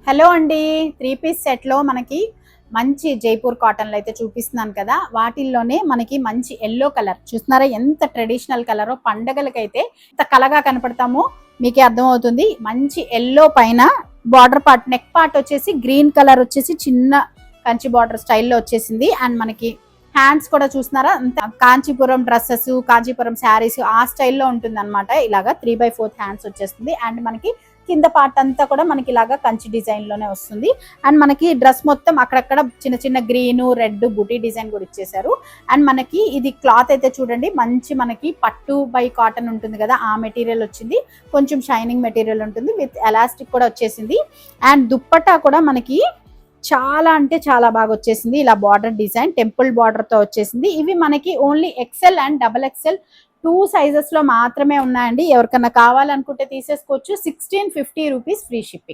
Hello అండి, 3 piece సెట్లో మనకి మంచి జైపూర్ కాటన్లు అయితే చూపిస్తున్నాను కదా. వాటిల్లోనే మనకి మంచి ఎల్లో కలర్ చూస్తున్నారా, ఎంత ట్రెడిషనల్ కలరో. పండగలకైతే ఎంత కలగా కనపడతామో మీకే అర్థమవుతుంది. మంచి ఎల్లో పైన బార్డర్ పార్ట్, నెక్ పార్ట్ వచ్చేసి గ్రీన్ కలర్ వచ్చేసి చిన్న కంచి బార్డర్ స్టైల్లో వచ్చేసింది. అండ్ మనకి హ్యాండ్స్ కూడా చూస్తున్నారా, అంత కాంచీపురం డ్రెస్సెస్, కాంచీపురం శారీస్ ఆ స్టైల్లో ఉంటుంది అనమాట. ఇలాగా 3/4 హ్యాండ్స్ వచ్చేస్తుంది. అండ్ మనకి కింద పార్ట్ అంతా కూడా మనకి ఇలాగా కంచి డిజైన్ లోనే వస్తుంది. అండ్ మనకి డ్రెస్ మొత్తం అక్కడక్కడ చిన్న చిన్న గ్రీన్ రెడ్ బుటీ డిజైన్ కూడా ఇచ్చేసారు. అండ్ మనకి ఇది క్లాత్ అయితే చూడండి, మంచి మనకి పట్టు బై కాటన్ ఉంటుంది కదా, ఆ మెటీరియల్ వచ్చింది. కొంచెం షైనింగ్ మెటీరియల్ ఉంటుంది, విత్ ఎలాస్టిక్ కూడా వచ్చేసింది. అండ్ దుప్పట్టా కూడా మనకి చాలా అంటే చాలా బాగా వచ్చేసింది. ఇలా బార్డర్ డిజైన్ టెంపుల్ బార్డర్ తో వచ్చేసింది. ఇవి మనకి only XL and XXL 2 sizes లో మాత్రమే ఉన్నాయండి. ఎవరికన్నా కావాలనుకుంటే తీసేసుకోవచ్చు. 1650 రూపీస్ ఫ్రీ షిప్పింగ్.